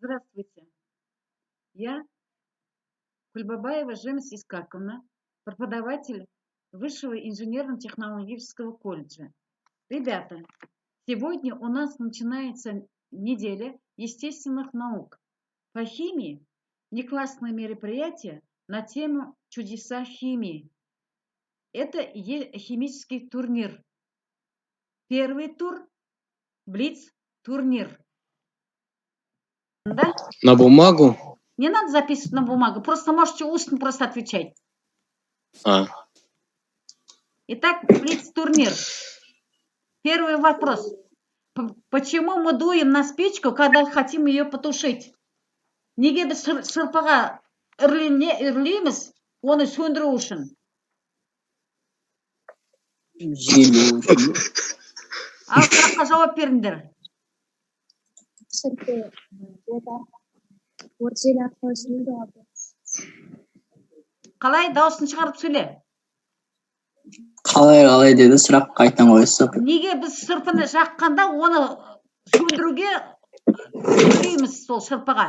Здравствуйте. Я Кульбабаева Жемс Искаковна, преподаватель Высшего инженерно-технологического колледжа. Ребята, сегодня у нас начинается неделя естественных наук. По химии неклассное мероприятие на тему «Чудеса химии». Это химический турнир. Первый тур – блиц-турнир. Да? На бумагу? Не надо записывать на бумагу, просто можете устно просто отвечать. Итак, блиц-турнир. Первый вопрос. Почему мы дуем на спичку, когда хотим ее потушить? Неге біз шырпыға үрлейміз, оны сөндіру үшін? Ал сұраққа жауап беріңдер. Қалай, дауысын шығарып сөйле? Қалай деді, сұрақ қайтан қойса. Неге біз шырпыны жаққанда оны сөндіруге үрлейміз сол шырпыға?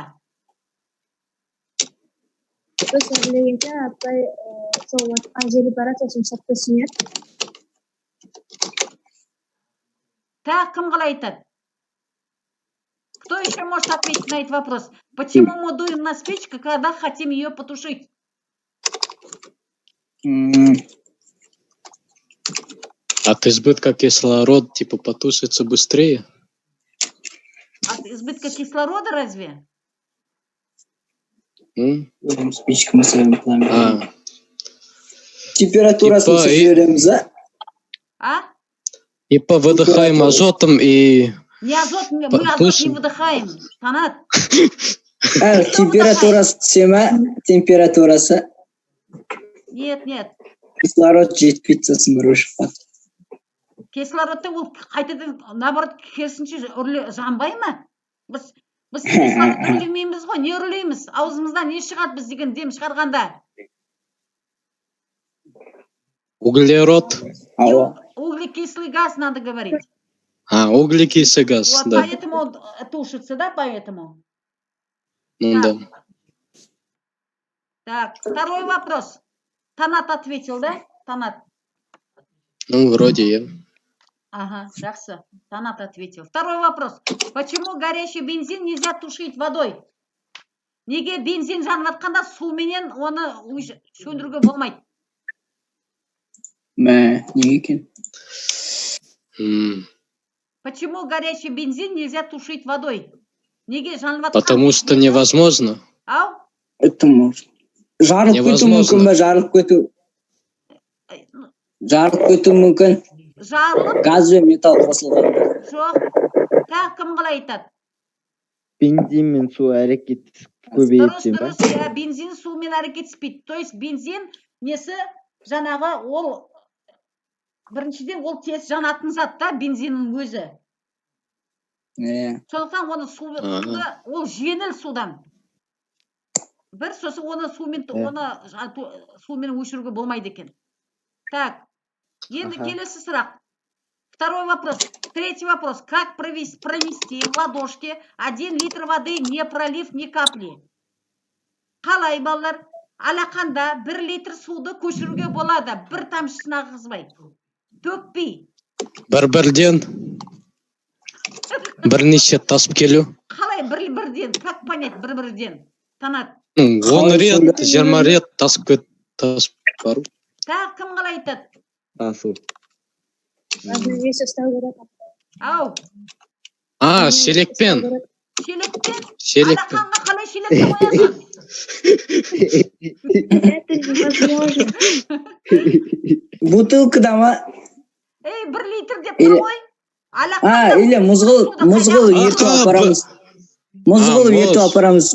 Біз үрлегенде апай сол жел барады, сосын шырпы сөнеді. Так, кім қалай айтады? Кто еще может ответить на этот вопрос? Почему мы дуем на спичку, когда хотим ее потушить? От избытка кислорода типа потушится быстрее? От избытка кислорода разве? Спичка мы своим пламя. Температурасını sürdürüyoruz, А? Типа выдыхаем азотом и... Не азот, мы азот не выдыхаем. Танат. Температурасы түсеме, температурасы. Нет. Кислород жетпейді, сосын бір шығады. Кислородты ол қайтадан, наоборот, керісінше жанбай ма? Біз кислородты үрлемейміз ғой, не үрлейміз? Аузымыздан не шығады біз деген дем шығарғанда? Углерод. Углекислый газ надо говорить. Углекислый газ, вот, да. Поэтому он тушится, да, поэтому? Да. Так, второй вопрос. Танат ответил, да? Танат. Вроде я. Ага, жақсы. Танат ответил. Второй вопрос. Почему горящий бензин нельзя тушить водой? Неге бензин жанып жатқанда суменен оны сөндіруге болмайды? Неге екен? Почему горящий бензин нельзя тушить водой? Неге жанып жатқанда? Потому что невозможно. Ау? Это можно. Жарылып кету мүмкін бе? Жарылып кету мүмкін. Жарылып? Газ бен металл қосылған. Жоқ. Так, кім қалай айтады? Бензин мен су әрекет көбейеді. Дұрыс, бензин сумен әрекетеспейді. То есть бензин несі жаңағы ол біріншіден ол тез жанатын зат та бензиннің өзі. Сондықтан оны ол жеңіл судан. Бір сосын оны сумен өшіруге болмайды екен. Так, енді келесі сұрақ. Второй вопрос. Третий вопрос. Как провести в ладошке 1 литр воды, не пролив ни капли? Қалай, балалар? Алақанда 1 литр суды көшіруге болады, бір тамшысын ағызбай. Төкпей. Бірден. Бірнеше тасып келу. Қалай бірден? Как понять бірден? Танат. 10 рет, 20 рет тасып бару. Так, кім қалай айтады? Тасу. Ау. Шелекпен. Шелекпен? Алақанға қалай шелекті қоясың? Это невозможно. Бутылкада ма? 1 литр деп тұр ғой. Или мұзғыл ертіп апарамыз. Мұзғыл ертіп апарамыз.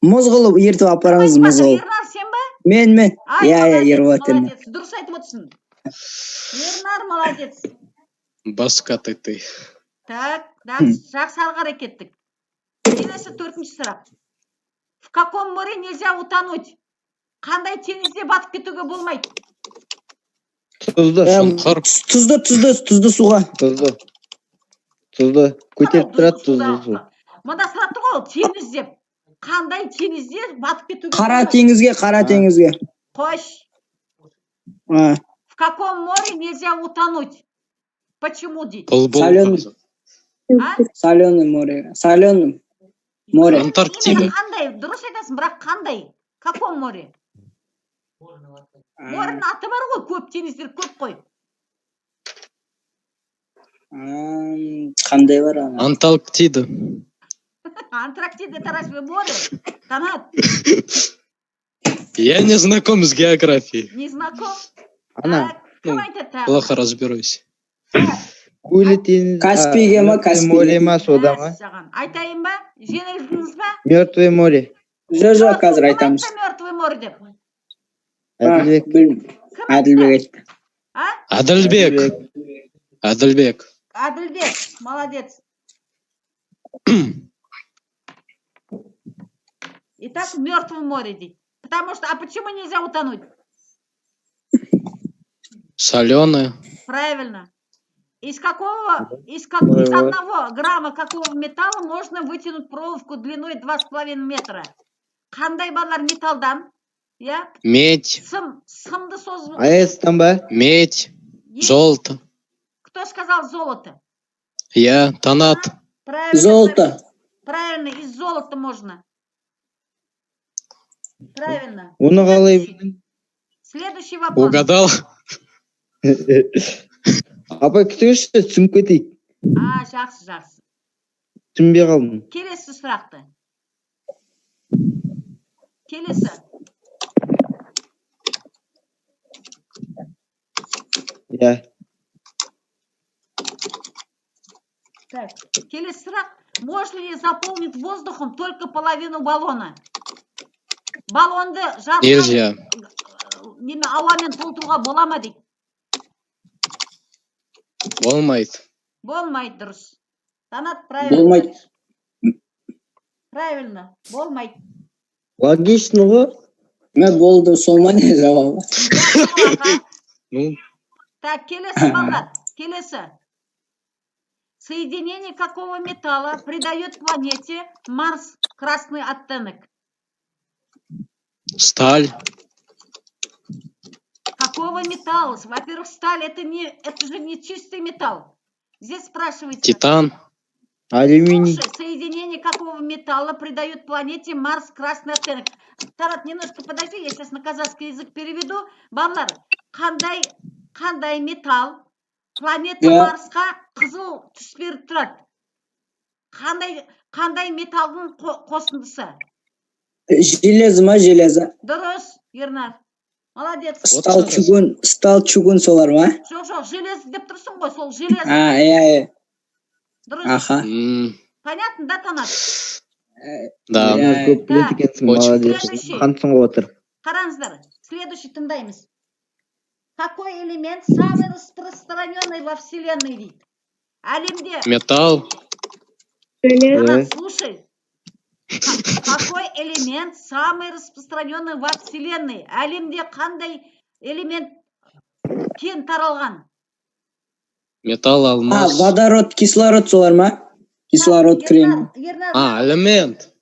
Мұзғыл ертіп апарамыз. Ернар, сен ба? Мен. Ерватырмын. Дұрыс айтып отырсың. Ернар, молодец. Басқа ты. Так, жақсы алғар кеттік. Келесі 4-ші сұрақ. В каком море нельзя утонуть? Қандай теңізде батып кетуге болмайды? Тұзды суға. Тұзды. Көтеріп тұрады тұзды су. Мында сұрапты ғой теңіз деп. Қандай теңізде батып кетуге Қара болмайды? теңізге, қара теңізге. Қош. А, В каком море нельзя утонуть? Почему дейді? Соленый. А? Соленый море. Соленый море. Антарктида. Именно қандай? Дұрыс айтасың, бірақ қандай? В каком море? Моренің аты бар ғой, көп теңіздер көп қой. Қандай бар ана? Антарктида. Антарктида это разве море? Танат, Я не знаком с географией. не знаком? Ана, Так, кім айтады тағы? Плохо разберусь. Көлі теңіз. Каспийге ма, Каспийге? Море ма, сода ма? Мәссаған. Айтайын ба? Жеңілдіңіз ба? Мертвое море. Жоқ, қазір айтамыз. Мертвый море деп. Әділбек. Кім айтты? Әділбек айтты. А? Адальбек. Адальбек. Адылбек, молодец. Итак, в Мертвом море дейді. Потому что, а почему нельзя утонуть? Соленая. Правильно. Из одного грамма какого металла можно вытянуть проволоку длиной 2,5 метра? Қандай балар металдан? Я? Медь. Сымды созып. АЭС-тан ба? Медь. Золото. Кто сказал золото? Я. Танат. Правильно. Золото. Правильно, из золота можно. Правильно. Оны қалай білдің? Следующий вопрос. Угадал? Апа күтіңізші, түсініп кетейік. Жақсы, жақсы. Түсінбей қалдым. Келесі сұрақты. Келесі. Я. Так, келесі сұрақ. Можно ли заполнить воздухом только половину баллона? Баллонды Нельзя. ауамен толтыруға бола ма дейді? Болмайды. Болмайды, дұрыс. Танат, правильно. Болмайды. Правильно, болмайды. Логично ғой. Мен болды, сол ма не жауабы? Ну, Так, келесі балдар. Келесі. Соединение какого металла придает планете Марс красный оттенок? сталь. Какого металла? Во-первых, сталь это же не чистый металл. Здесь спрашивается. Титан. Алюминий. Слушай, соединение какого металла придает планете Марс красный оттенок? Тарат, немножко подожди, я сейчас на казахский язык переведу. Балдар, қандай металл планета Марсқа қызыл түс беріп тұрады? Қандай металлдың қосындысы? Железо ма, железо? Дұрыс, Ернар. Молодец. Стал чугун солар ма? Жоқ, железо деп тұрсың ғой, сол железо. Иә. Дұрыс. Аха. Понятно, да, Танат? Да. Көп біледі екенсің, молодец. Қансың ғой отыр. Қараңыздар, следующий тыңдаймыз. Какой элемент самый распространенный во Вселенной дейді? Әлемде. Металл. Танат, слушай. Какой элемент самый распространенный во Вселенной? Әлемде қандай элемент кен таралған? Металл, алмаз. Водород, кислород солар ма? Кислород, крем. Элемент.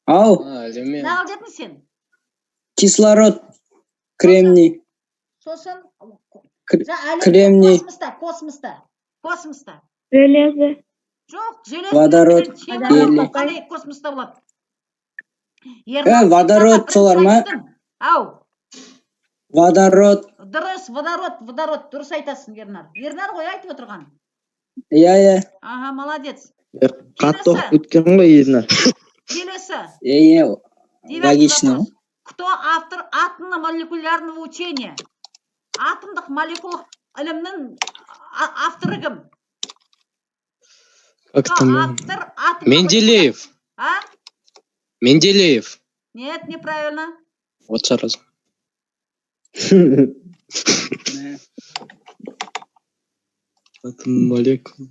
Ау, Элемент. Нағыл дедің сен? кислород, кремний. Сосын? Кремний. Космоста. Железо. Жоқ, железо. Водород, гелий. Қалай космоста болады? Водород солар ма? Ау. Водород. Дұрыс, водород. Дұрыс айтасың, Ернар. Ернар ғой айтып отырған. Иә. Ага, молодец. Қатты оқып өткен ғой Ернар. Келесі. Логично. Кто автор атомно-молекулярного учения? Атомдық молекулалық ілімнің авторы кім? Как там? Автор атомного... Менделеев. А? Менделеев. Нет, неправильно. Вот сразу. Атом молекул.